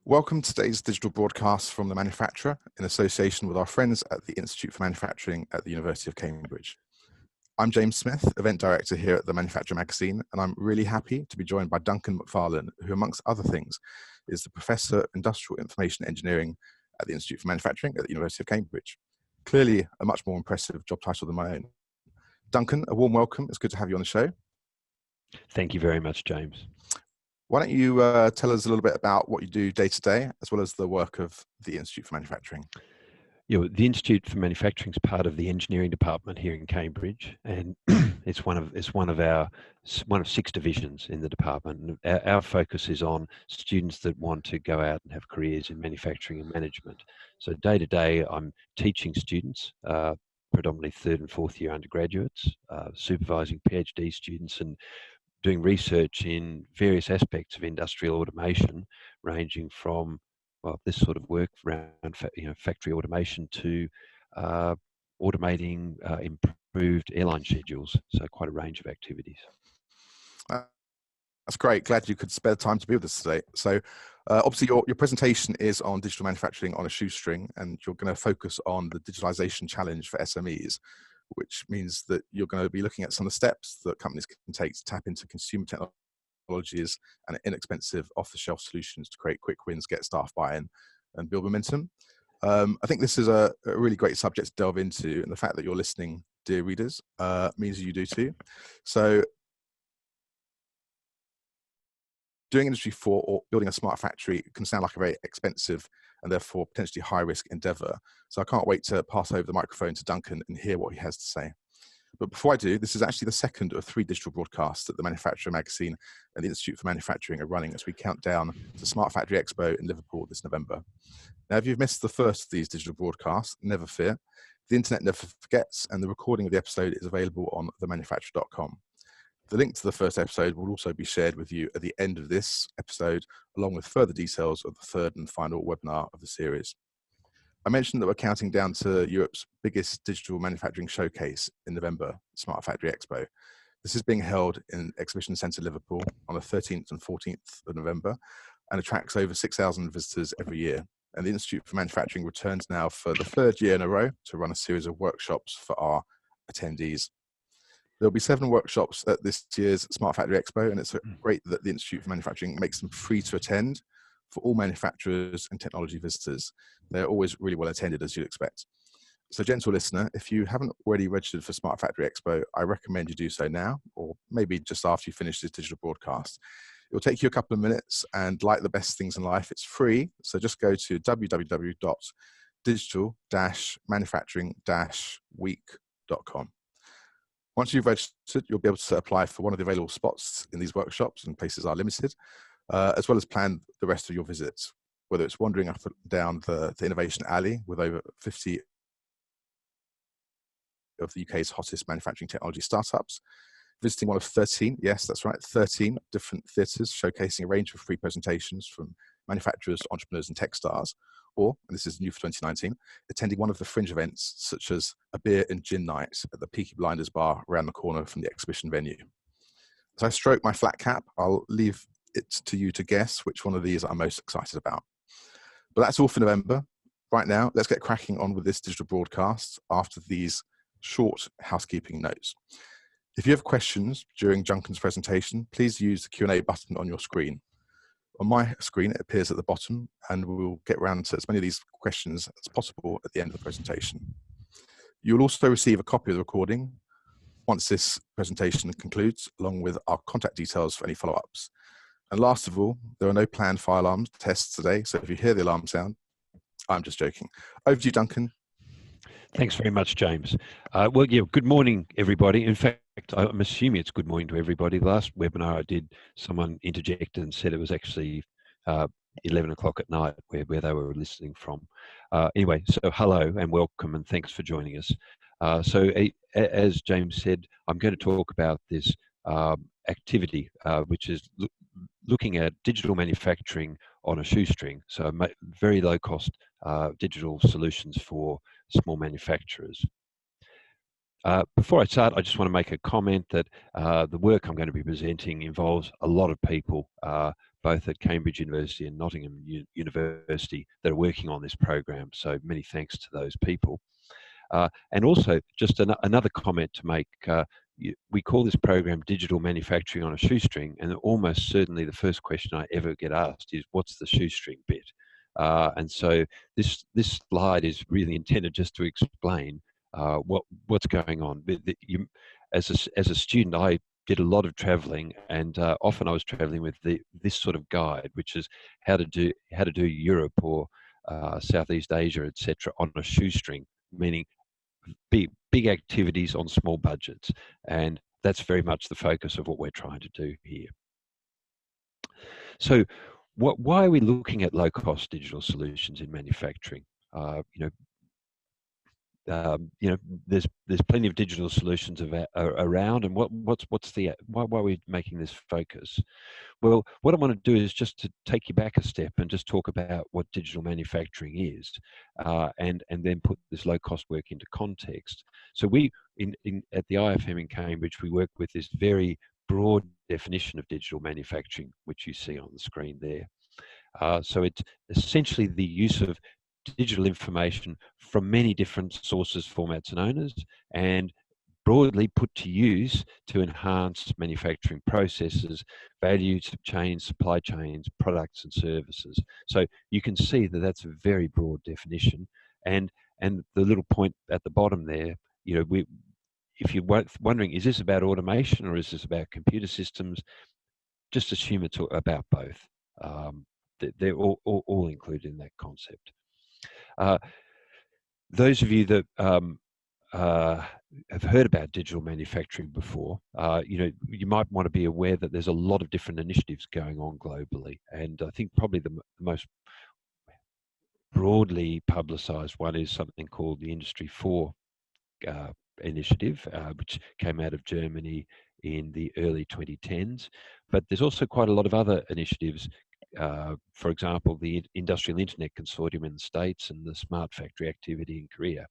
Welcome to today's digital broadcast from the manufacturer in association with our friends at the Institute for Manufacturing at the University of Cambridge. I'm James Smith, Event Director here at the Manufacturer magazine, and I'm really happy to be joined by Duncan McFarlane, who amongst other things is the Professor of Industrial Information Engineering at the Institute for Manufacturing at the University of Cambridge. Clearly a much more impressive job title than my own. Duncan, a warm welcome. It's good to have you on the show. Thank you very much, James. Why don't you tell us a little bit about what you do day to day, as well as the work of the Institute for Manufacturing? The Institute for Manufacturing is part of the engineering department here in Cambridge, and it's one of 6 divisions in the department. Our focus is on students that want to go out and have careers in manufacturing and management. So day to day, I'm teaching students, predominantly 3rd and 4th year undergraduates, supervising PhD students, and doing research in various aspects of industrial automation, ranging from this sort of work around factory automation to automating improved airline schedules. So quite a range of activities. That's great. Glad you could spare the time to be with us today. So obviously your presentation is on digital manufacturing on a shoestring, and you're going to focus on the digitalisation challenge for SMEs, which means that you're going to be looking at some of the steps that companies can take to tap into consumer technologies and inexpensive off-the-shelf solutions to create quick wins, get staff buy-in, and build momentum. I think this is a really great subject to delve into, and the fact that you're listening, dear readers, means you do too. So doing Industry 4 or building a smart factory can sound like a very expensive and therefore potentially high-risk endeavour. So I can't wait to pass over the microphone to Duncan and hear what he has to say. But before I do, this is actually the second of 3 digital broadcasts that the Manufacturer magazine and the Institute for Manufacturing are running as we count down to Smart Factory Expo in Liverpool this November. Now, if you've missed the first of these digital broadcasts, never fear. The internet never forgets, and the recording of the episode is available on themanufacturer.com. The link to the first episode will also be shared with you at the end of this episode, along with further details of the 3rd and final webinar of the series. I mentioned that we're counting down to Europe's biggest digital manufacturing showcase in November, Smart Factory Expo. This is being held in Exhibition Centre Liverpool on the 13th and 14th of November and attracts over 6,000 visitors every year. And the Institute for Manufacturing returns now for the 3rd year in a row to run a series of workshops for our attendees. There'll be 7 workshops at this year's Smart Factory Expo, and it's great that the Institute for Manufacturing makes them free to attend for all manufacturers and technology visitors. They're always really well attended, as you'd expect. So, gentle listener, if you haven't already registered for Smart Factory Expo, I recommend you do so now, or maybe just after you finish this digital broadcast. It'll take you a couple of minutes, and like the best things in life, it's free. So just go to www.digital-manufacturing-week.com. Once you've registered, you'll be able to apply for one of the available spots in these workshops, and places are limited, as well as plan the rest of your visits, whether it's wandering up and down the Innovation Alley with over 50 of the UK's hottest manufacturing technology startups, visiting one of 13, yes, that's right, 13 different theatres showcasing a range of free presentations from manufacturers, entrepreneurs and tech stars, or, and this is new for 2019, attending one of the fringe events such as a beer and gin night at the Peaky Blinders bar around the corner from the exhibition venue. As I stroke my flat cap, I'll leave it to you to guess which one of these I'm most excited about. But that's all for November. Right now, let's get cracking on with this digital broadcast after these short housekeeping notes. If you have questions during Duncan's presentation, please use the Q&A button on your screen. On my screen, it appears at the bottom, and we'll get around to as many of these questions as possible at the end of the presentation. You'll also receive a copy of the recording once this presentation concludes, along with our contact details for any follow-ups. And last of all, there are no planned fire alarm tests today, so if you hear the alarm sound, I'm just joking. Over to you, Duncan. Thanks very much, James. Well, yeah, good morning, everybody. In fact, I'm assuming it's good morning to everybody. The last webinar I did, someone interjected and said it was actually 11 o'clock at night where they were listening from. Anyway, so hello and welcome, and thanks for joining us. So as James said, I'm going to talk about this activity, which is looking at digital manufacturing on a shoestring. So very low cost digital solutions for small manufacturers. Before I start, I just want to make a comment that the work I'm going to be presenting involves a lot of people, both at Cambridge University and Nottingham University, that are working on this program. So many thanks to those people. And also, just another comment to make, we call this program Digital Manufacturing on a Shoestring, and almost certainly the first question I ever get asked is, what's the shoestring bit? And so this slide is really intended just to explain what's going on. As a student, I did a lot of traveling, and often I was traveling with this sort of guide, which is how to do Europe or Southeast Asia, etc., on a shoestring, meaning big activities on small budgets, and that's very much the focus of what we're trying to do here. So, why are we looking at low-cost digital solutions in manufacturing? There's plenty of digital solutions around, and why are we making this focus? Well, what I want to do is just to take you back a step and just talk about what digital manufacturing is, and then put this low-cost work into context. So we, at the IFM in Cambridge, we work with this very broad definition of digital manufacturing, which you see on the screen there. So it's essentially the use of digital information from many different sources, formats, and owners, and broadly put to use to enhance manufacturing processes, value chains, supply chains, products and services. So you can see that that's a very broad definition. And the little point at the bottom there, if you're wondering, is this about automation or is this about computer systems? Just assume it's about both. They're all included in that concept. Those of you that have heard about digital manufacturing before, you might want to be aware that there's a lot of different initiatives going on globally, and I think probably the most broadly publicised one is something called the Industry 4 initiative, which came out of Germany in the early 2010s. But there's also quite a lot of other initiatives. For example, the Industrial Internet Consortium in the States and the Smart Factory activity in Korea.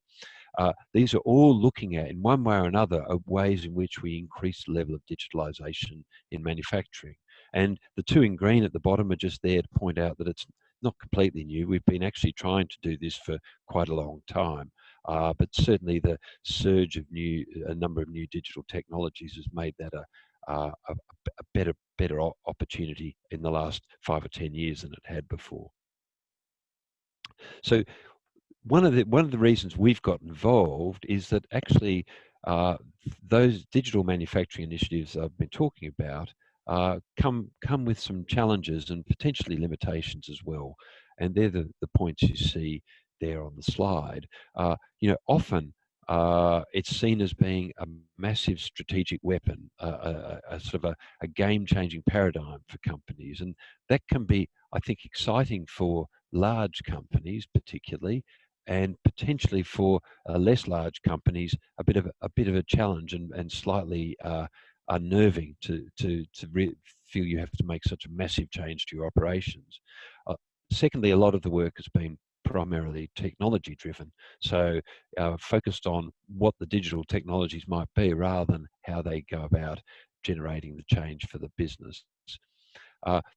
These are all looking at, in one way or another, ways in which we increase the level of digitalisation in manufacturing. And the two in green at the bottom are just there to point out that it's not completely new. We've been actually trying to do this for quite a long time. But certainly the surge of a number of new digital technologies has made that a better opportunity in the last 5 or 10 years than it had before. So one of the reasons we've got involved is that actually those digital manufacturing initiatives I've been talking about come with some challenges and potentially limitations as well. And they're the points you see there on the slide. Often it's seen as being a massive strategic weapon, a sort of a game-changing paradigm for companies, and that can be, I think, exciting for large companies particularly, and potentially for less large companies a bit of a challenge and slightly unnerving to feel you have to make such a massive change to your operations. Secondly, a lot of the work has been primarily technology driven, so focused on what the digital technologies might be rather than how they go about generating the change for the business.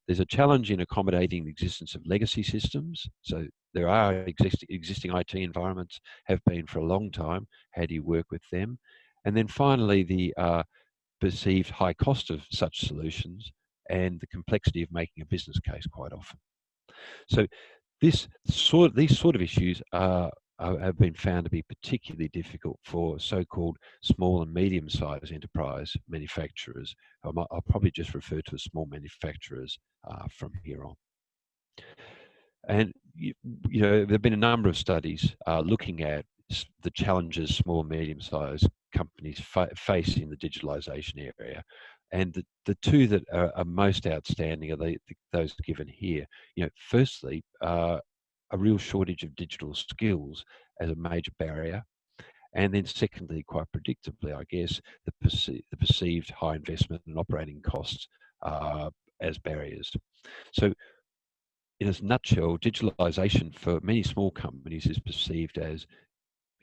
There's a challenge in accommodating the existence of legacy systems. So there are existing IT environments, have been for a long time. How do you work with them? And then finally, the perceived high cost of such solutions and the complexity of making a business case quite often. So these sort of issues have been found to be particularly difficult for so-called small and medium-sized enterprise manufacturers. I'll probably just refer to as small manufacturers from here on. And there have been a number of studies looking at the challenges small and medium-sized companies face in the digitalisation area. And the two that are most outstanding are those given here. Firstly, a real shortage of digital skills as a major barrier. And then secondly, quite predictably, I guess, the perceived high investment and operating costs as barriers. So in a nutshell, digitalisation for many small companies is perceived as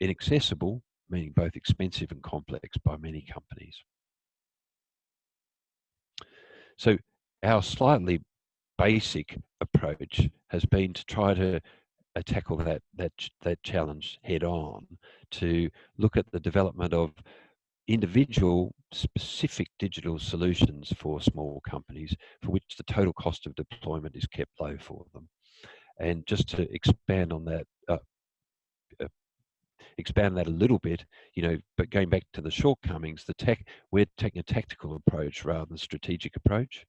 inaccessible, meaning both expensive and complex by many companies. So our slightly basic approach has been to try to tackle that challenge head on, to look at the development of individual specific digital solutions for small companies for which the total cost of deployment is kept low for them. And just to expand on that, expand that a little bit, but going back to the shortcomings, we're taking a tactical approach rather than a strategic approach.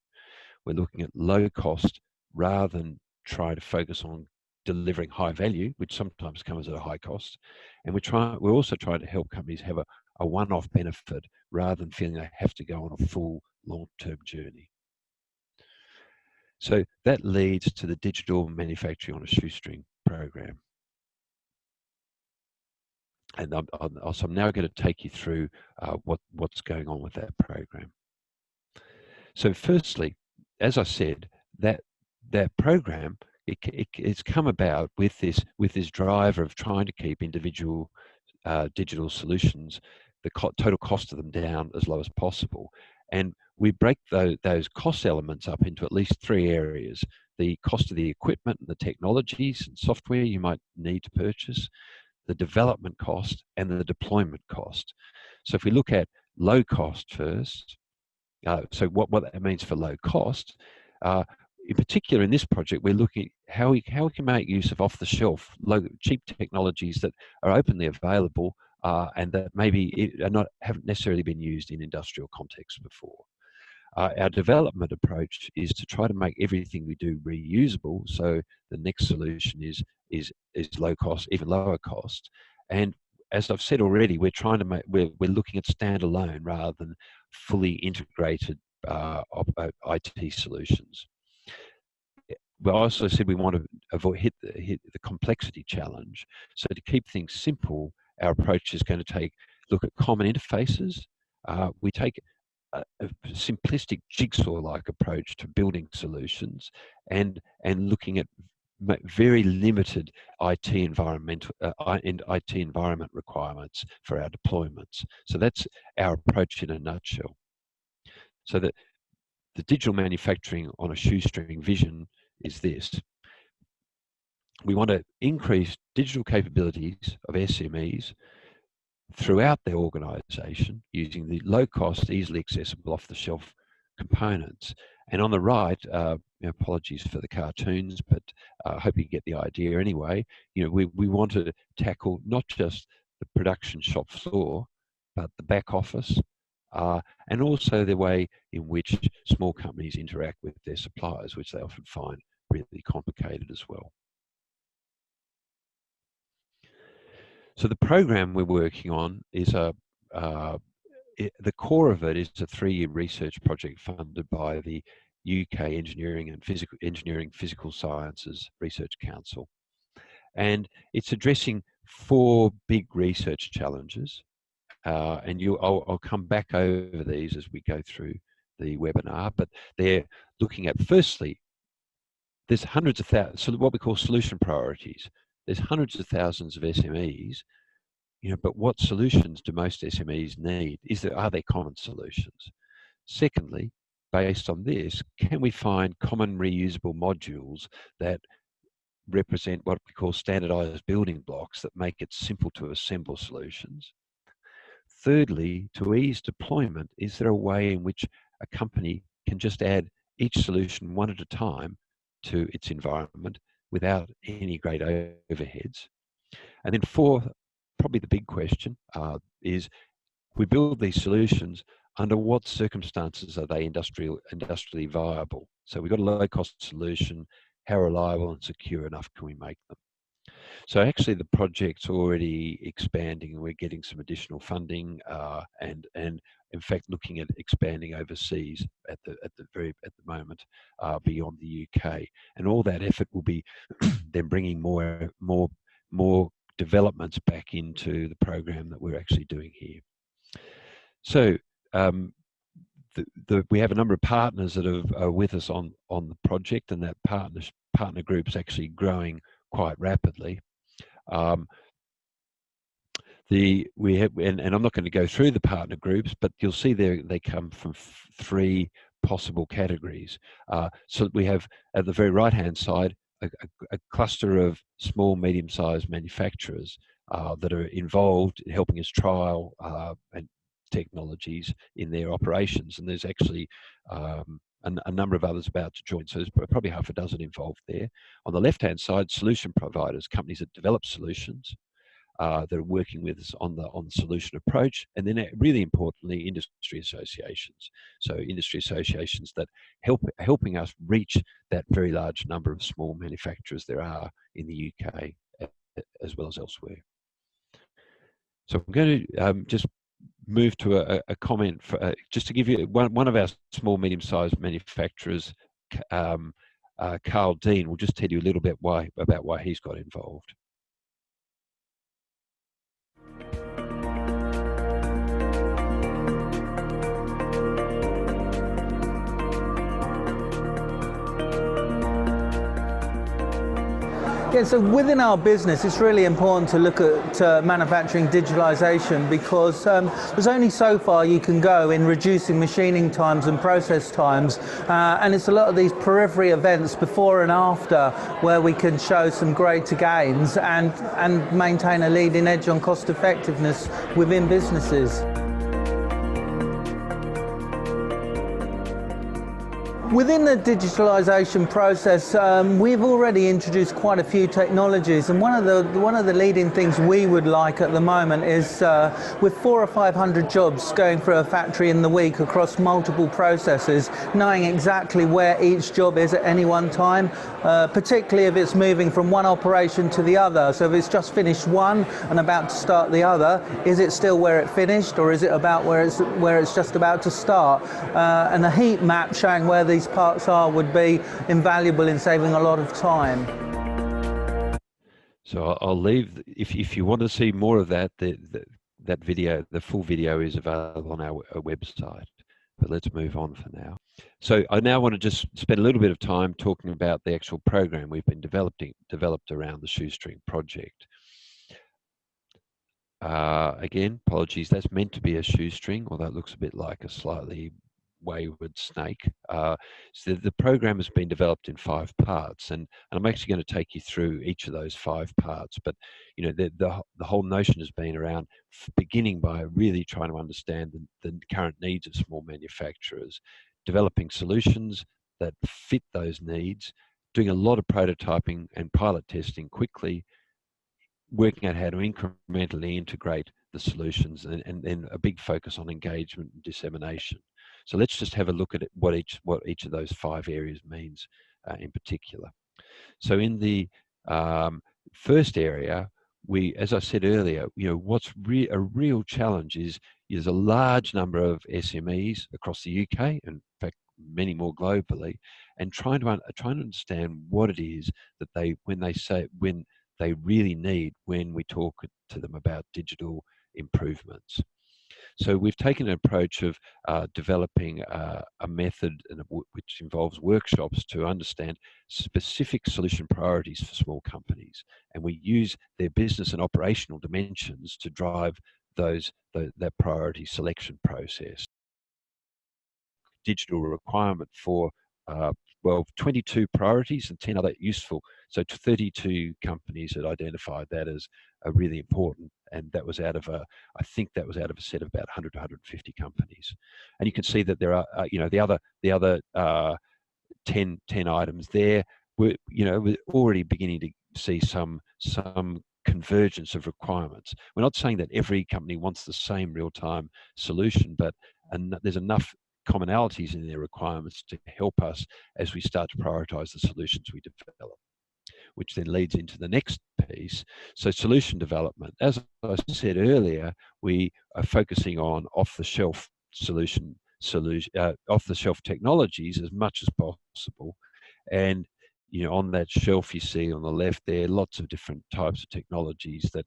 We're looking at low cost rather than try to focus on delivering high value, which sometimes comes at a high cost. And we're also trying to help companies have a one-off benefit rather than feeling they have to go on a full long-term journey. So that leads to the digital manufacturing on a shoestring program. And so I'm now going to take you through what's going on with that program. So firstly, as I said, that program, it's come about with this driver of trying to keep individual digital solutions, the total cost of them down as low as possible. And we break those cost elements up into at least 3 areas: the cost of the equipment and the technologies and software you might need to purchase, the development cost, and the deployment cost. So if we look at low cost first, so what that means for low cost, in particular in this project, we're looking at how we can make use of off-the-shelf, cheap technologies that are openly available and that maybe haven't necessarily been used in industrial contexts before. Our development approach is to try to make everything we do reusable, so the next solution is low cost, even lower cost. And as I've said already, we're looking at standalone rather than fully integrated IT solutions. We also said we want to hit the complexity challenge. So to keep things simple, our approach is going to look at common interfaces. We take a simplistic jigsaw-like approach to building solutions and looking at very limited IT environment requirements for our deployments. So that's our approach in a nutshell. So that the digital manufacturing on a shoestring vision is this. We want to increase digital capabilities of SMEs throughout their organisation using the low-cost, easily accessible off-the-shelf components. And on the right, apologies for the cartoons, but I hope you get the idea anyway. We want to tackle not just the production shop floor, but the back office, and also the way in which small companies interact with their suppliers, which they often find really complicated as well. So the program we're working on is the core of it is a 3-year research project funded by the UK Engineering Physical Sciences Research Council. And it's addressing 4 big research challenges. And I'll come back over these as we go through the webinar, but they're looking at, firstly, there's hundreds of thousands, so what we call solution priorities. There's hundreds of thousands of SMEs, but what solutions do most SMEs need? Are there common solutions? Secondly, based on this, can we find common reusable modules that represent what we call standardized building blocks that make it simple to assemble solutions? Thirdly, to ease deployment, is there a way in which a company can just add each solution one at a time to its environment without any great overheads? And then 4, probably the big question, is we build these solutions, under what circumstances are they industrially viable? So we've got a low-cost solution, how reliable and secure enough can we make them? So actually the project's already expanding and we're getting some additional funding and in fact looking at expanding overseas at the moment beyond the UK. And all that effort will be then bringing more developments back into the program that we're actually doing here. So we have a number of partners that are with us on the project, and that partner group is actually growing quite rapidly. And I'm not going to go through the partner groups, but you'll see they come from 3 possible categories. So we have at the very right-hand side a cluster of small, medium-sized manufacturers that are involved in helping us trial and technologies in their operations, and there's actually a number of others about to join, so there's probably half a dozen involved there. On the left-hand side, solution providers, companies that develop solutions that are working with us on the solution approach, and then really importantly, industry associations. So industry associations that helping us reach that very large number of small manufacturers there are in the UK as well as elsewhere. So I'm going to just move to a comment for, just to give you one of our small, medium-sized manufacturers, Carl Dean, will just tell you a little bit about why he's got involved. Yeah, so within our business, it's really important to look at manufacturing digitalisation, because there's only so far you can go in reducing machining times and process times, and it's a lot of these periphery events before and after where we can show some greater gains and maintain a leading edge on cost effectiveness within businesses. Within the digitalisation process, we've already introduced quite a few technologies, and one of the leading things we would like at the moment is with 400 or 500 jobs going through a factory in the week across multiple processes, knowing exactly where each job is at any one time, particularly if it's moving from one operation to the other. So if it's just finished one and about to start the other, is it still where it finished, or is it about where it's just about to start? And a heat map showing where these parts are would be invaluable in saving a lot of time. So I'll leave, if you want to see more of that, that video, the full video is available on our website, but let's move on for now. So I now want to just spend a little bit of time talking about the actual program we've been developed around the Shoestring project. Again, apologies, that's meant to be a shoestring, although it looks a bit like a slightly wayward snake. So the program has been developed in 5 parts, and I'm actually going to take you through each of those 5 parts. But you know, the whole notion has been around beginning by really trying to understand the current needs of small manufacturers, developing solutions that fit those needs, doing a lot of prototyping and pilot testing quickly, working out how to incrementally integrate the solutions, and then a big focus on engagement and dissemination. So let's just have a look at it, what each of those 5 areas means in particular. So in the first area, as I said earlier, you know, what's a real challenge is there's a large number of SMEs across the UK, and in fact many more globally, and trying to understand what it is that they really need when we talk to them about digital improvements. So we've taken an approach of developing a method which involves workshops to understand specific solution priorities for small companies, and we use their business and operational dimensions to drive that priority selection process. Digital requirement for 22 priorities and 10 other useful. So 32 companies had identified that as really important, and that was out of I think that was out of a set of about 100 to 150 companies. And you can see that there are, you know, the other 10 items there. We're already beginning to see some convergence of requirements. We're not saying that every company wants the same real-time solution, but there's enough commonalities in their requirements to help us as we start to prioritize the solutions we develop, which then leads into the next piece. So solution development. As I said earlier, we are focusing on off-the-shelf off-the-shelf technologies as much as possible. And you know, on that shelf you see on the left there lots of different types of technologies that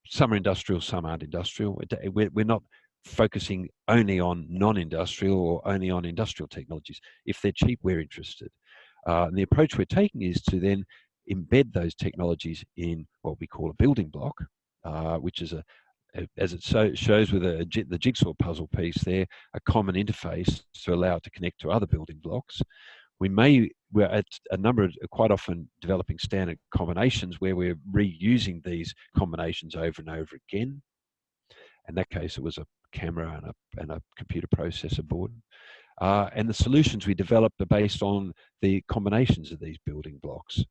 some are industrial, some aren't industrial. We're not focusing only on non-industrial or only on industrial technologies. If they're cheap, we're interested. And the approach we're taking is to then embed those technologies in what we call a building block, which is as it shows with the jigsaw puzzle piece there, a common interface to allow it to connect to other building blocks. We're at a number of, quite often developing standard combinations where we're reusing these combinations over and over again. In that case, it was a camera and a computer processor board. And the solutions we developed are based on the combinations of these building blocks.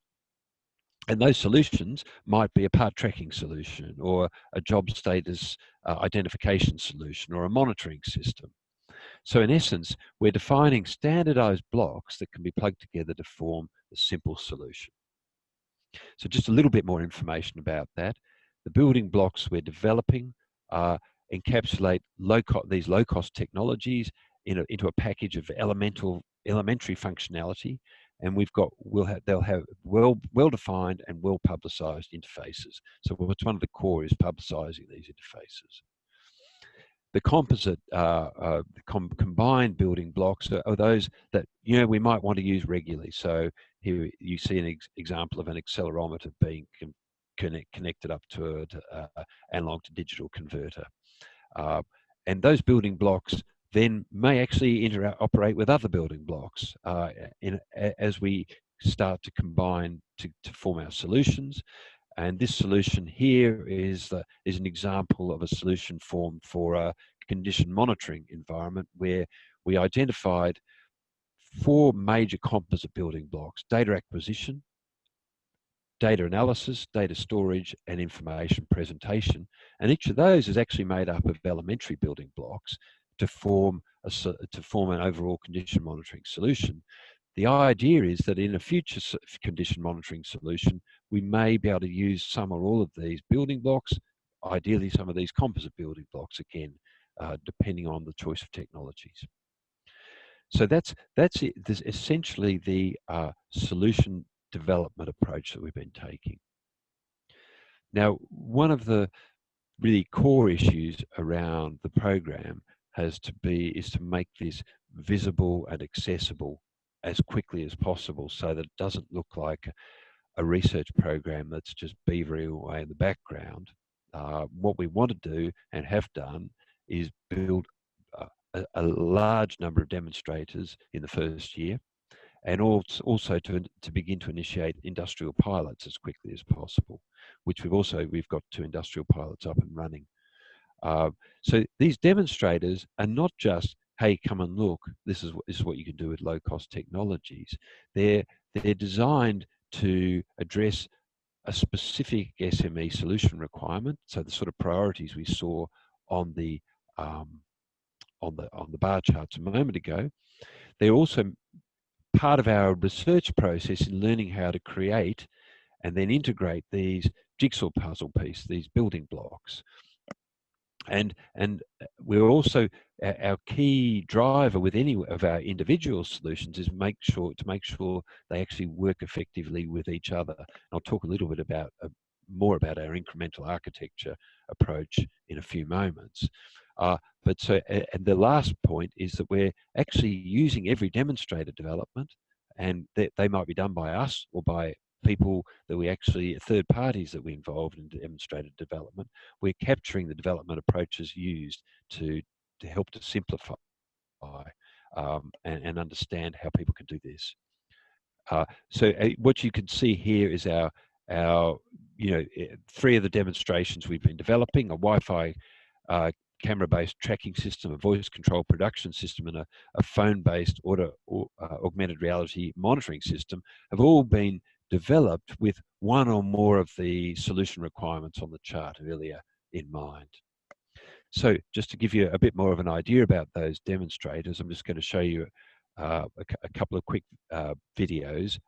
And those solutions might be a part tracking solution, or a job status identification solution, or a monitoring system. So in essence, we're defining standardized blocks that can be plugged together to form a simple solution. So just a little bit more information about that. The building blocks we're developing encapsulate these low-cost technologies into a package of elementary functionality, and they'll have well-defined and well-publicized interfaces. So what's one of the core is publicizing these interfaces. The composite combined building blocks are those that we might want to use regularly. So here you see an example of an accelerometer being connected up to an analog to digital converter, and those building blocks then may actually interoperate with other building blocks as we start to combine to form our solutions. And this solution here is an example of a solution formed for a condition monitoring environment, where we identified 4 major composite building blocks: data acquisition, data analysis, data storage, and information presentation. And each of those is actually made up of elementary building blocks to form an overall condition monitoring solution. The idea is that in a future condition monitoring solution, we may be able to use some or all of these building blocks, ideally some of these composite building blocks again, depending on the choice of technologies. So that's it. There's essentially the solution development approach that we've been taking. Now, one of the really core issues around the program is to make this visible and accessible as quickly as possible, so that it doesn't look like a research program that's just beavering away in the background. What we want to do and have done is build a large number of demonstrators in the first year, and also to begin to initiate industrial pilots as quickly as possible, which we've got 2 industrial pilots up and running. So these demonstrators are not just, hey, come and look, this is what you can do with low-cost technologies. They're designed to address a specific SME solution requirement. So the sort of priorities we saw on the bar charts a moment ago. They're also part of our research process in learning how to create and then integrate these jigsaw puzzle pieces, these building blocks. And we're also, our key driver with any of our individual solutions is to make sure they actually work effectively with each other. And I'll talk a little bit more about our incremental architecture approach in a few moments. And the last point is that we're actually using every demonstrator development, and they might be done by us or by people that third parties that we involved in demonstrator development. We're capturing the development approaches used to help to simplify and understand how people can do this. So what you can see here is our 3 of the demonstrations we've been developing: a Wi-Fi camera-based tracking system, a voice control production system, and a phone-based augmented reality monitoring system, have all been developed with one or more of the solution requirements on the chart earlier in mind. So just to give you a bit more of an idea about those demonstrators, I'm just going to show you a couple of quick videos.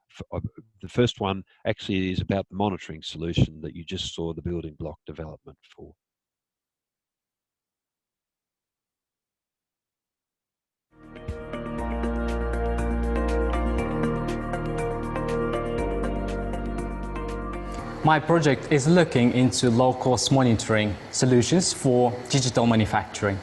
The first one actually is about the monitoring solution that you just saw the building block development for. My project is looking into low-cost monitoring solutions for digital manufacturing,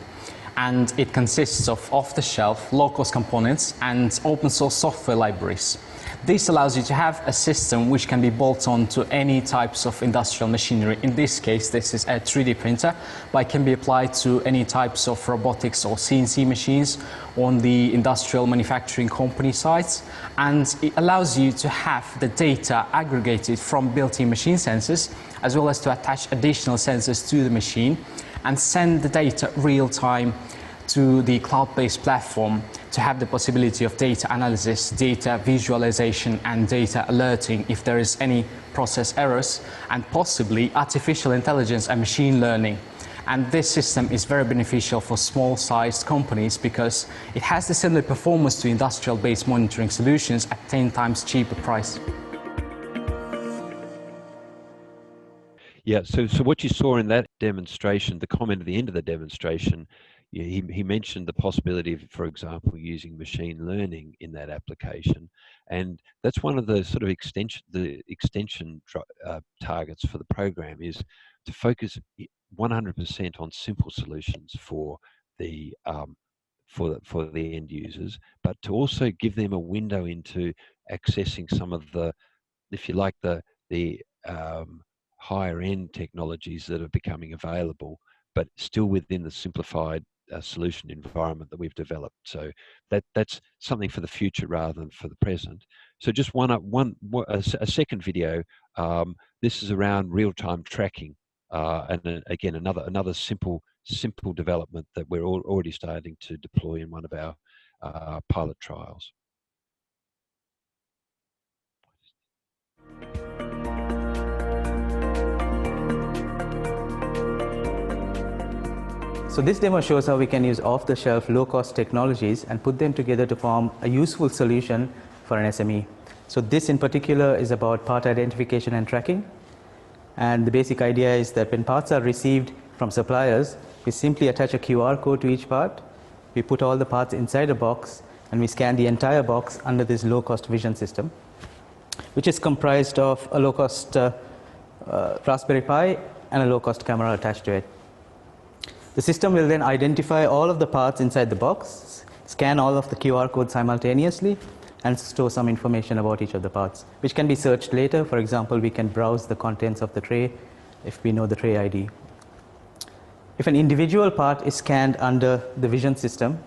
and it consists of off-the-shelf low-cost components and open-source software libraries This allows you to have a system which can be bolt on to any types of industrial machinery. In this case, this is a 3D printer, but it can be applied to any types of robotics or CNC machines on the industrial manufacturing company sites. And it allows you to have the data aggregated from built-in machine sensors, as well as to attach additional sensors to the machine and send the data real-time to the cloud-based platform to have the possibility of data analysis, data visualization, and data alerting if there is any process errors, and possibly artificial intelligence and machine learning. And this system is very beneficial for small-sized companies because it has the similar performance to industrial-based monitoring solutions at 10 times cheaper price. Yeah, so what you saw in that demonstration, the comment at the end of the demonstration, he mentioned the possibility of, for example, using machine learning in that application, and that's one of the sort of extension targets for the program, is to focus 100% on simple solutions for the end users, but to also give them a window into accessing some of the, if you like, the higher end technologies that are becoming available, but still within the simplified solution environment that we've developed. So that's something for the future rather than for the present. So just a second video. This is around real-time tracking, and again another simple development that we're already starting to deploy in one of our pilot trials. So this demo shows how we can use off-the-shelf, low-cost technologies and put them together to form a useful solution for an SME. So this in particular is about part identification and tracking. And the basic idea is that when parts are received from suppliers, we simply attach a QR code to each part. We put all the parts inside a box and we scan the entire box under this low-cost vision system, which is comprised of a low-cost Raspberry Pi and a low-cost camera attached to it. The system will then identify all of the parts inside the box, scan all of the QR codes simultaneously, and store some information about each of the parts, which can be searched later. For example, we can browse the contents of the tray if we know the tray ID. If an individual part is scanned under the vision system,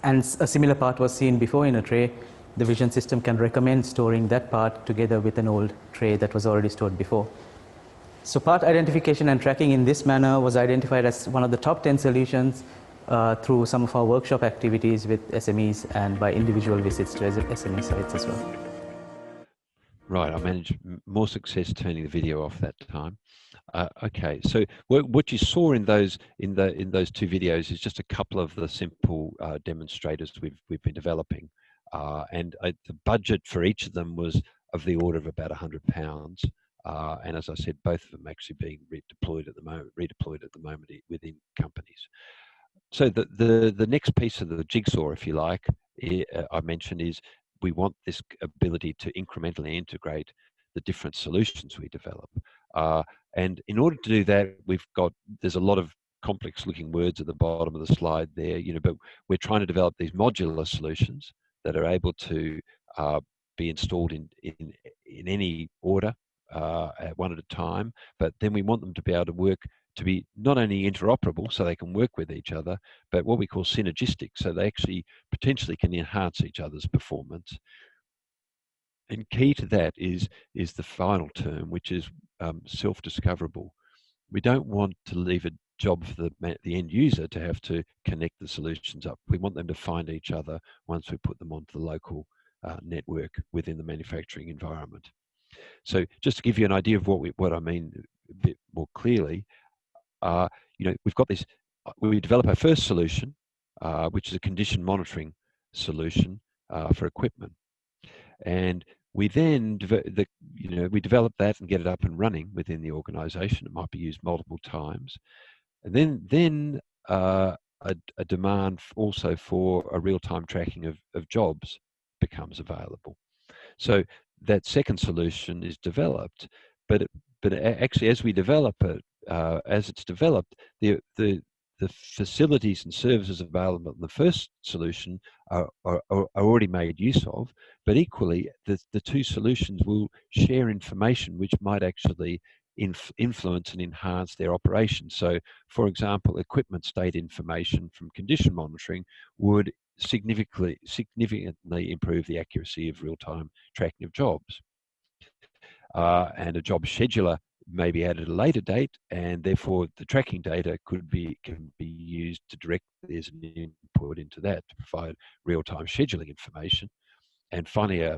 and a similar part was seen before in a tray, the vision system can recommend storing that part together with an old tray that was already stored before. So part identification and tracking in this manner was identified as one of the top 10 solutions through some of our workshop activities with SMEs and by individual visits to SME sites as well. Right, I managed more success turning the video off that time. Okay, so what you saw in those two videos is just a couple of the simple demonstrators we've been developing, and the budget for each of them was of the order of about £100. And as I said, both of them actually being redeployed at the moment within companies. So the next piece of the jigsaw, if you like, I mentioned, is we want this ability to incrementally integrate the different solutions we develop. And in order to do that, there's a lot of complex looking words at the bottom of the slide there, but we're trying to develop these modular solutions that are able to be installed in any order, one at a time, but then we want them to be able to work, to be not only interoperable so they can work with each other, but what we call synergistic, so they actually potentially can enhance each other's performance. And key to that is the final term, which is self-discoverable. We don't want to leave a job for the end user to have to connect the solutions up. We want them to find each other once we put them onto the local network within the manufacturing environment. So just to give you an idea of what I mean a bit more clearly, we've got this. We develop our first solution, which is a condition monitoring solution for equipment, and we then we develop that and get it up and running within the organisation. It might be used multiple times, and then a demand also for a real-time tracking of jobs becomes available. So that second solution is developed, but actually as we develop it, as it's developed, the the facilities and services available in the first solution are already made use of, but equally the two solutions will share information which might actually influence and enhance their operations. So, for example, equipment state information from condition monitoring would significantly improve the accuracy of real-time tracking of jobs. And a job scheduler may be added at a later date, and therefore the tracking data can be used to directly as an input into that to provide real-time scheduling information. And finally,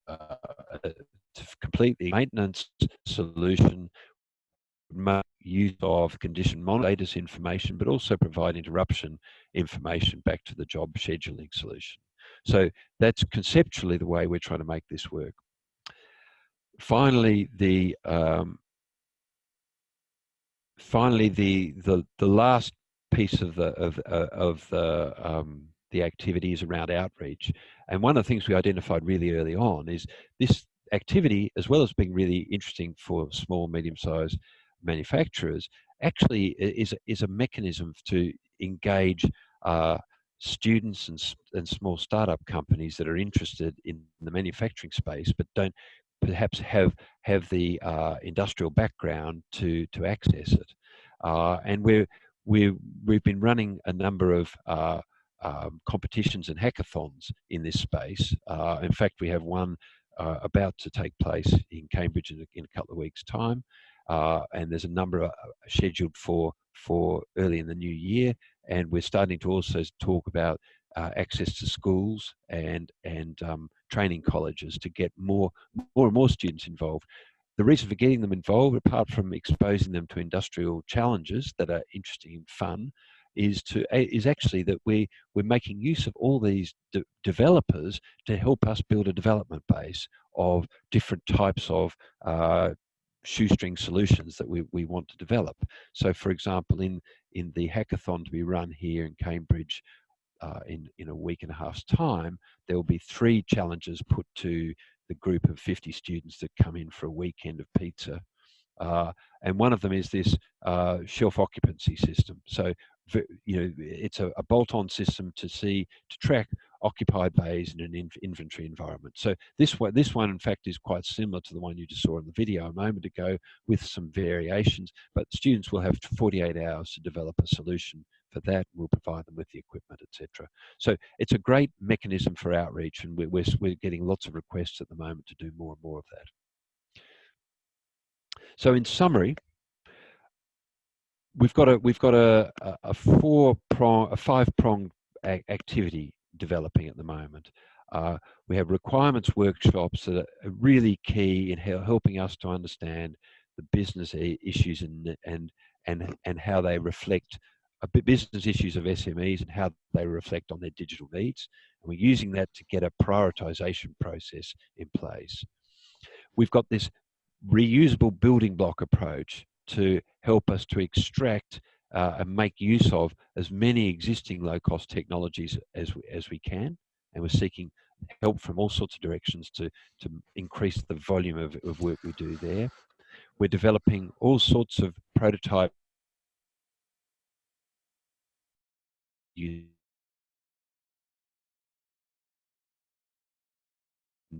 to complete the maintenance solution, make use of condition monitor information, but also provide interruption information back to the job scheduling solution. So that's conceptually the way we're trying to make this work. Finally, the last piece of the activity is around outreach. And one of the things we identified really early on is this activity, as well as being really interesting for small, medium-sized manufacturers, actually is a mechanism to engage students and small startup companies that are interested in the manufacturing space but don't perhaps have the industrial background to access it. And we've been running a number of competitions and hackathons in this space. In fact, we have one about to take place in Cambridge in a couple of weeks' time, and there's a number scheduled for early in the new year. And we're starting to also talk about access to schools and training colleges to get more and more students involved. The reason for getting them involved, apart from exposing them to industrial challenges that are interesting and fun, is actually that we're making use of all these developers to help us build a development base of different types of shoestring solutions that we want to develop. So, for example, in the hackathon to be run here in Cambridge in a week and a half's time, there will be 3 challenges put to the group of 50 students that come in for a weekend of pizza. And one of them is this shelf occupancy system. So, it's a bolt-on system to track occupied bays in an inventory environment. So this one, in fact, is quite similar to the one you just saw in the video a moment ago, with some variations. But students will have 48 hours to develop a solution for that. We'll provide them with the equipment, etc. So it's a great mechanism for outreach, and we're getting lots of requests at the moment to do more and more of that. So in summary, we've got a 5-pronged activity developing at the moment. We have requirements workshops that are really key in helping us to understand the business issues and how they reflect business issues of SMEs and how they reflect on their digital needs. And we're using that to get a prioritization process in place. We've got this reusable building block approach to help us to extract and make use of as many existing low-cost technologies as we can, and we're seeking help from all sorts of directions to increase the volume of work we do there. We're developing all sorts of prototype and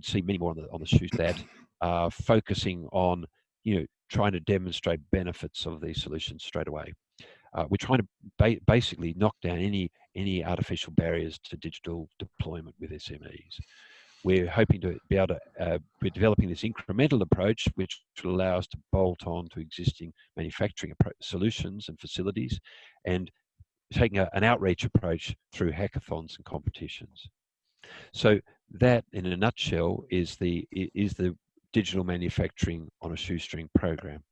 see many more on the shoes that are focusing on trying to demonstrate benefits of these solutions straight away. We're trying to basically knock down any artificial barriers to digital deployment with SMEs. We're hoping to be able to, we're developing this incremental approach, which will allow us to bolt on to existing manufacturing solutions and facilities, and taking an outreach approach through hackathons and competitions. So that, in a nutshell, is the digital manufacturing on a shoestring program.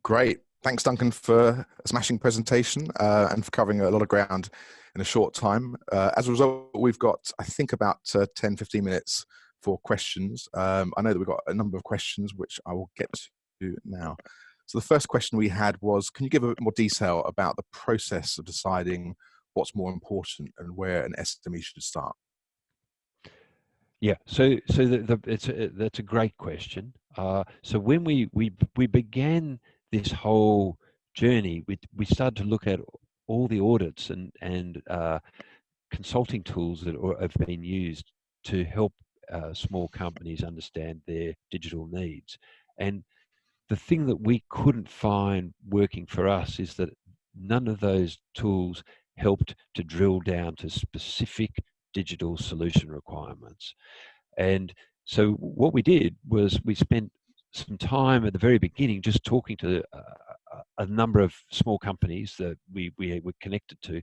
Great. Thanks, Duncan, for a smashing presentation and for covering a lot of ground in a short time. As a result, we've got, I think, about 10, 15 minutes for questions. I know that we've got a number of questions, which I will get to now. So the first question we had was, can you give a bit more detail about the process of deciding what's more important and where an SME should start? Yeah, so that's a great question. So when we began this whole journey, we started to look at all the audits and consulting tools that have been used to help small companies understand their digital needs. And the thing that we couldn't find working for us is that none of those tools helped to drill down to specific digital solution requirements. And so what we did was we spent some time at the very beginning just talking to a number of small companies that we were connected to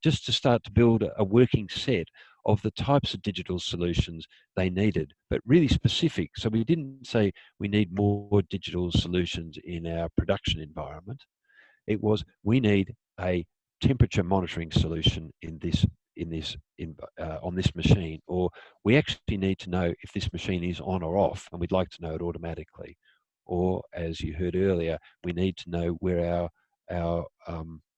just to start to build a working set of the types of digital solutions they needed, but really specific. So we didn't say we need more digital solutions in our production environment. It was, we need a temperature monitoring solution on this machine, or we actually need to know if this machine is on or off, and we'd like to know it automatically. Or, as you heard earlier, we need to know where our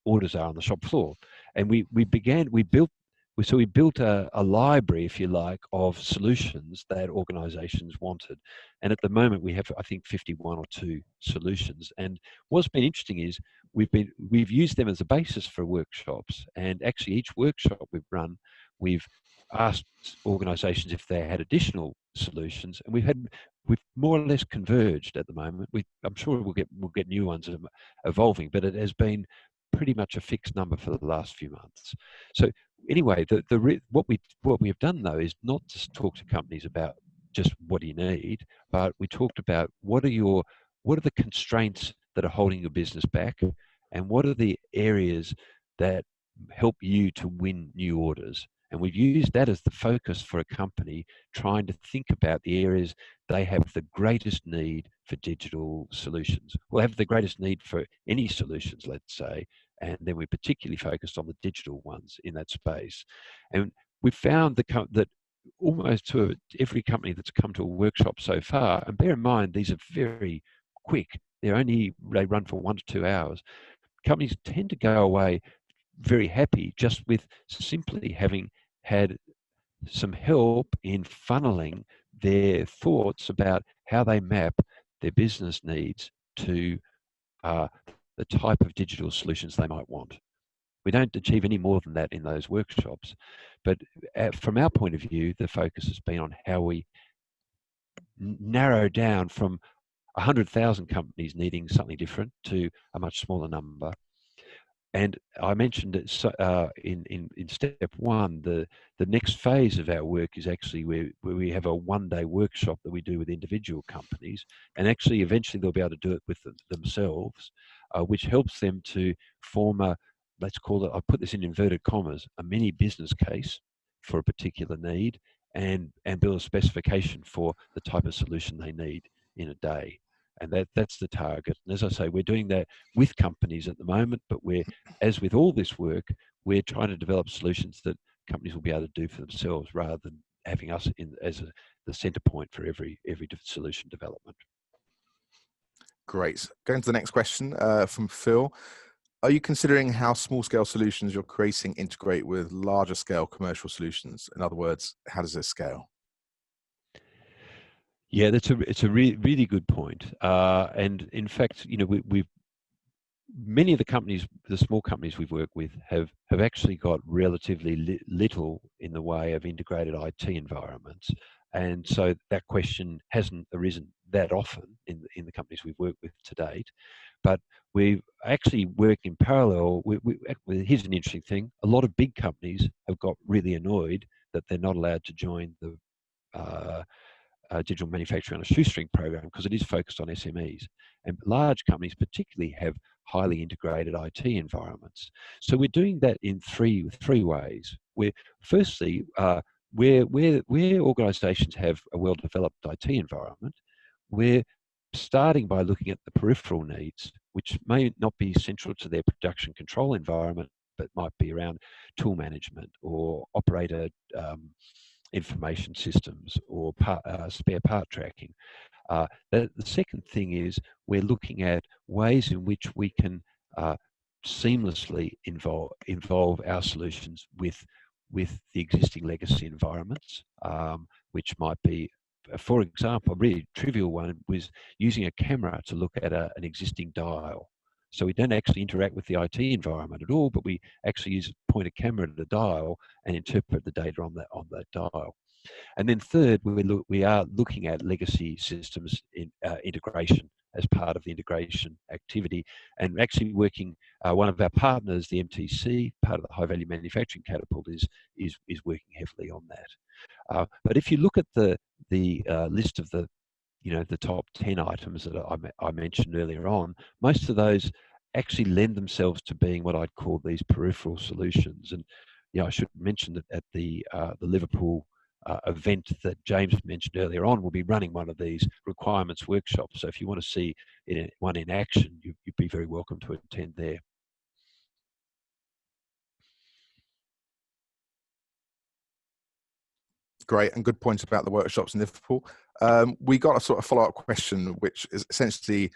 orders are on the shop floor. And we built a library, if you like, of solutions that organisations wanted. And at the moment, we have, I think, 51 or 2 solutions. And what's been interesting is we've used them as a basis for workshops. And actually, each workshop we've run, we've asked organisations if they had additional solutions, and we've more or less converged at the moment. I'm sure we'll get new ones evolving, but it has been pretty much a fixed number for the last few months. So anyway, what we have done though is not just talk to companies about just what do you need, but we talked about what are the constraints that are holding your business back, and what are the areas that help you to win new orders. And we've used that as the focus for a company trying to think about the areas they have the greatest need for digital solutions. We'll have the greatest need for any solutions, let's say, and then we particularly focused on the digital ones in that space. And we found that almost to every company that's come to a workshop so far, and bear in mind, these are very quick. They run for 1 to 2 hours. Companies tend to go away very happy just with simply having had some help in funneling their thoughts about how they map their business needs to the type of digital solutions they might want. We don't achieve any more than that in those workshops, but from our point of view, the focus has been on how we narrow down from 100,000 companies needing something different to a much smaller number. And I mentioned it in step 1, the next phase of our work is actually where we have a 1-day workshop that we do with individual companies, and actually eventually they'll be able to do it with themselves, which helps them to form let's call it, I put this in inverted commas, a mini business case for a particular need, and build a specification for the type of solution they need in a day. And that's the target. And as I say, we're doing that with companies at the moment, but as with all this work, we're trying to develop solutions that companies will be able to do for themselves rather than having us as the center point for every solution development. Great. Going to the next question from Phil. Are you considering how small-scale solutions you're creating integrate with larger-scale commercial solutions? In other words, how does this scale? Yeah, it's a really good point. And in fact, many of the companies, the small companies we've worked with, have actually got relatively little in the way of integrated IT environments, and so that question hasn't arisen that often in the companies we've worked with to date. But we actually work in parallel. Here's an interesting thing: a lot of big companies have got really annoyed that they're not allowed to join the digital manufacturing on a shoestring program because it is focused on SMEs, and large companies particularly have highly integrated IT environments. So we're doing that in three ways. Firstly, where organisations have a well-developed IT environment, we're starting by looking at the peripheral needs, which may not be central to their production control environment, but might be around tool management or operator information systems or spare part tracking. The second thing is we're looking at ways in which we can seamlessly involve our solutions with the existing legacy environments, which might be for example, a really trivial one was using a camera to look at an existing dial. So we don't actually interact with the IT environment at all, but we actually point a camera at the dial and interpret the data on that dial. And then third, we are looking at legacy systems in integration as part of the integration activity, and actually working. One of our partners, the MTC, part of the High Value Manufacturing Catapult, is working heavily on that. But if you look at the list of the top 10 items that I mentioned earlier on, most of those actually lend themselves to being what I'd call these peripheral solutions. And I should mention that at the Liverpool event that James mentioned earlier on, we'll be running one of these requirements workshops. So if you want to see one in action, you'd be very welcome to attend there. Great, and good points about the workshops in Liverpool. We got a sort of follow-up question, which is essentially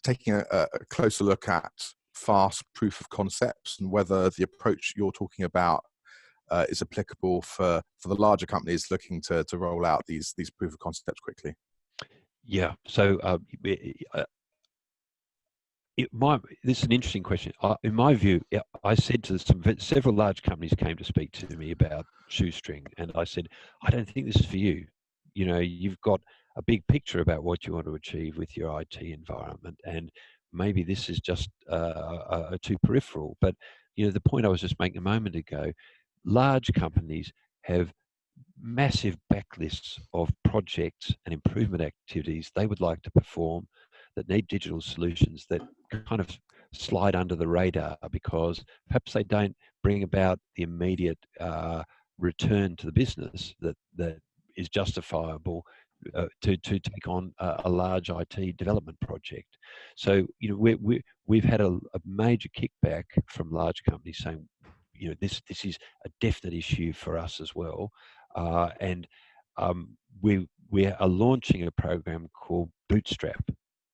taking a closer look at fast proof of concepts and whether the approach you're talking about is applicable for the larger companies looking to roll out these proof of concepts quickly. Yeah, so this is an interesting question. In my view, I said to several large companies came to speak to me about Shoestring, and I said, I don't think this is for you. You've got a big picture about what you want to achieve with your IT environment, and maybe this is just too peripheral. But the point I was just making a moment ago, large companies have massive backlists of projects and improvement activities they would like to perform that need digital solutions that kind of slide under the radar because perhaps they don't bring about the immediate return to the business that is justifiable to take on a large IT development project. So we've had a major kickback from large companies saying, this is a definite issue for us as well, and we are launching a program called Bootstrap,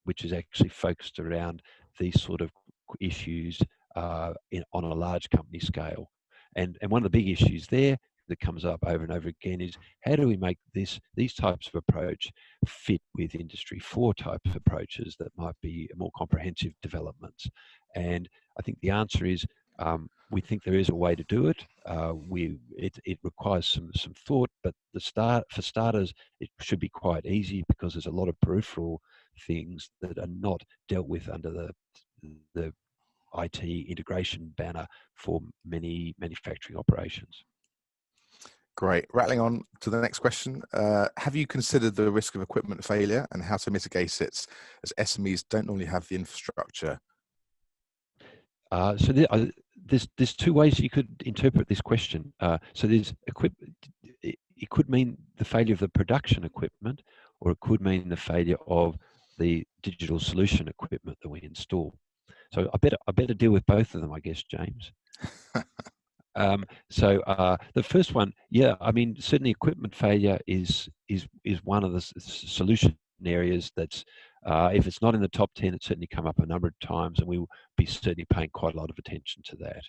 which is actually focused around these sort of issues on a large company scale. And one of the big issues there that comes up over and over again is how do we make these types of approach fit with Industry 4 type of approaches that might be more comprehensive developments? And I think the answer is we think there is a way to do it. It requires some thought, but for starters, it should be quite easy because there's a lot of peripheral things that are not dealt with under the IT integration banner for many manufacturing operations. Great. Rattling on to the next question. Have you considered the risk of equipment failure and how to mitigate it, as SMEs don't normally have the infrastructure? So there's two ways you could interpret this question. So there's equipment. It could mean the failure of the production equipment, or it could mean the failure of the digital solution equipment that we install. So I better deal with both of them, I guess, James. So the first one, yeah, I mean, certainly equipment failure is one of the solution areas that's, if it's not in the top 10, it's certainly come up a number of times, and we will be certainly paying quite a lot of attention to that.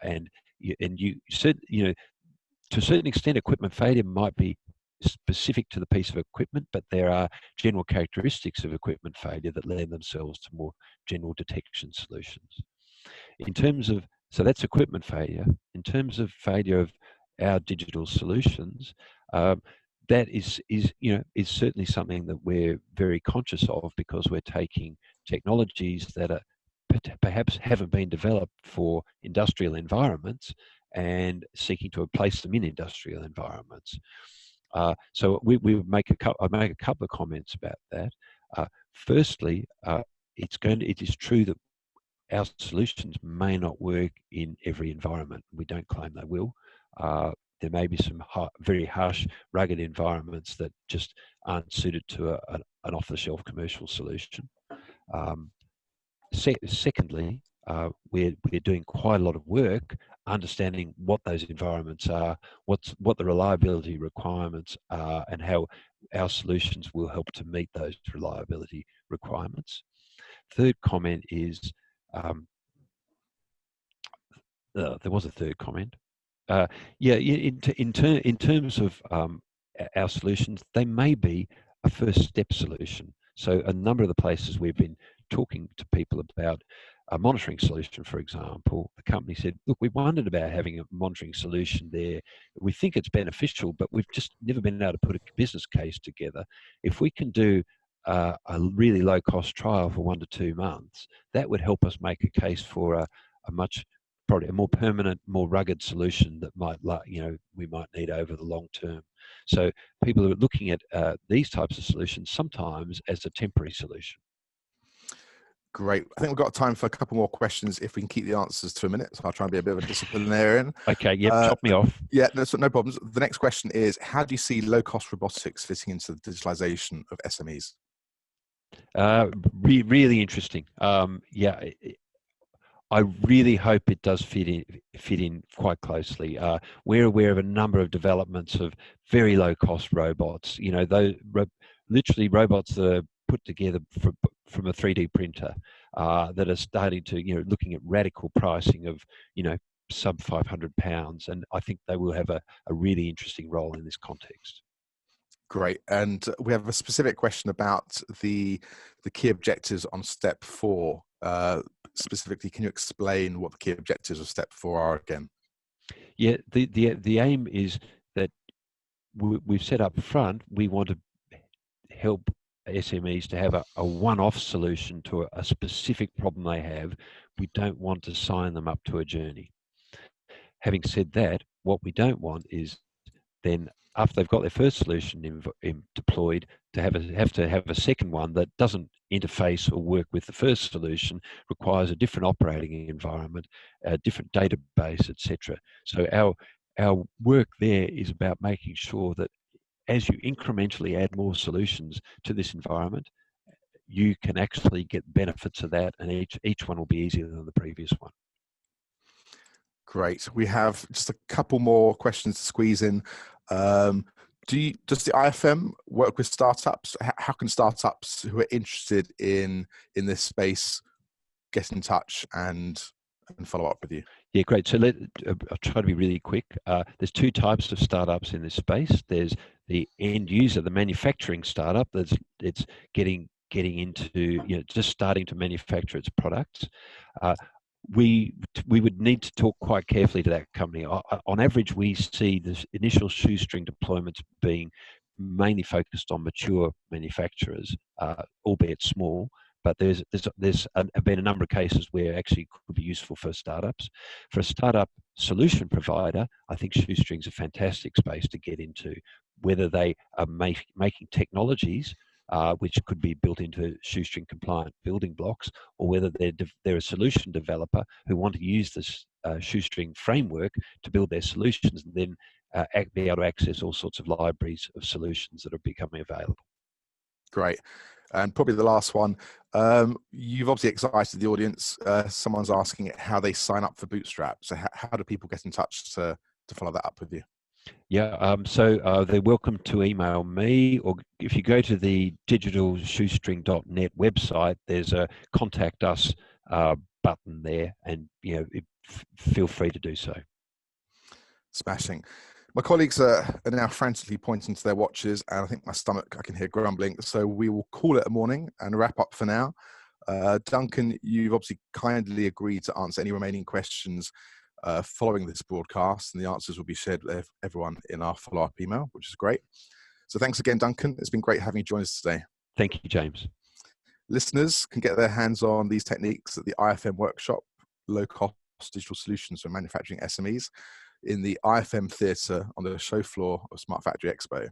And you said, to a certain extent, equipment failure might be specific to the piece of equipment, but there are general characteristics of equipment failure that lend themselves to more general detection solutions. In terms of, so that's equipment failure. In terms of failure of our digital solutions, that is certainly something that we're very conscious of because we're taking technologies that are perhaps haven't been developed for industrial environments and seeking to place them in industrial environments. So I make a couple of comments about that. Firstly, it is true that our solutions may not work in every environment. We don't claim they will. There may be some very harsh, rugged environments that just aren't suited to an off-the-shelf commercial solution. Secondly, we're doing quite a lot of work understanding what those environments are, what the reliability requirements are, and how our solutions will help to meet those reliability requirements. Third comment is, there was a third comment. Yeah, in terms of our solutions, they may be a first step solution. So a number of the places we've been talking to people about a monitoring solution, for example, the company said, look, we wondered about having a monitoring solution there. We think it's beneficial, but we've just never been able to put a business case together. If we can do a really low cost trial for 1 to 2 months, that would help us make a case for a much, probably a more permanent, more rugged solution that might, we might need over the long term. So people are looking at these types of solutions sometimes as a temporary solution. Great. I think we've got time for a couple more questions if we can keep the answers to a minute. So I'll try and be a bit of a disciplinarian. Okay, yep, chop me off. Yeah, no problems. The next question is, how do you see low-cost robotics fitting into the digitalisation of SMEs? Really interesting. I really hope it does fit in quite closely. We're aware of a number of developments of very low-cost robots. You know, those literally robots that are put together from a 3D printer that are starting to, looking at radical pricing of, sub £500, and I think they will have a really interesting role in this context. Great. And we have a specific question about the key objectives on step 4. Specifically, can you explain what the key objectives of step 4 are again? Yeah, the aim is that we've set up front, we want to help SMEs to have a one-off solution to a specific problem they have. We don't want to sign them up to a journey. Having said that, what we don't want is then, after they've got their first solution deployed, to have a second one that doesn't interface or work with the first solution, requires a different operating environment, a different database, etc. So our work there is about making sure that as you incrementally add more solutions to this environment, you can actually get benefits of that, and each one will be easier than the previous one. Great. We have just a couple more questions to squeeze in. Does the IFM work with startups? How can startups who are interested in this space get in touch and follow up with you? Yeah, great. So I'll try to be really quick. There's 2 types of startups in this space. There's the end user, the manufacturing startup it's getting into, just starting to manufacture its products. We would need to talk quite carefully to that company. On average, we see the initial shoestring deployments being mainly focused on mature manufacturers, albeit small. But there's been a number of cases where actually could be useful for startups. For a startup solution provider, I think shoestring's a fantastic space to get into, whether they are making technologies which could be built into shoestring compliant building blocks, or whether they're a solution developer who want to use this shoestring framework to build their solutions, and then be able to access all sorts of libraries of solutions that are becoming available. Great. And probably the last one, you've obviously excited the audience. Someone's asking how they sign up for Bootstrap. So how do people get in touch to follow that up with you? Yeah, so they're welcome to email me, or if you go to the digitalshoestring.net website, there's a contact us button there, and feel free to do so. Smashing. My colleagues are now frantically pointing to their watches, and I think my stomach, I can hear grumbling. So we will call it a morning and wrap up for now. Duncan, you've obviously kindly agreed to answer any remaining questions following this broadcast, and the answers will be shared with everyone in our follow-up email, which is great. So thanks again, Duncan. It's been great having you join us today. Thank you, James. Listeners can get their hands on these techniques at the IFM workshop, Low-Cost Digital Solutions for Manufacturing SMEs, in the IFM Theatre on the show floor of Smart Factory Expo.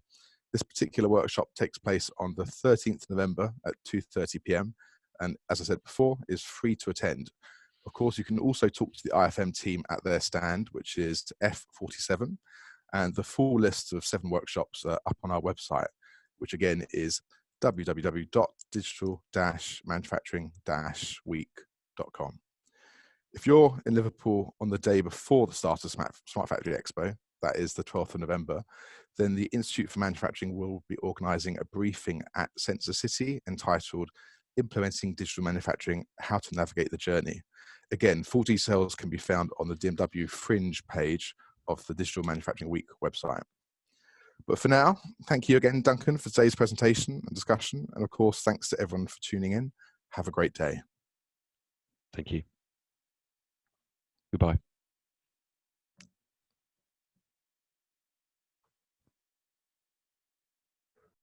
This particular workshop takes place on the 13th November at 2:30 p.m. and, as I said before, is free to attend. Of course, you can also talk to the IFM team at their stand, which is F47, and the full list of 7 workshops are up on our website, which again is www.digital-manufacturing-week.com. If you're in Liverpool on the day before the start of Smart Factory Expo, that is the 12th of November, then the Institute for Manufacturing will be organising a briefing at Sensor City entitled Implementing Digital Manufacturing, How to Navigate the Journey. Again, full details can be found on the DMW Fringe page of the Digital Manufacturing Week website. But for now, thank you again, Duncan, for today's presentation and discussion. And of course, thanks to everyone for tuning in. Have a great day. Thank you. Goodbye.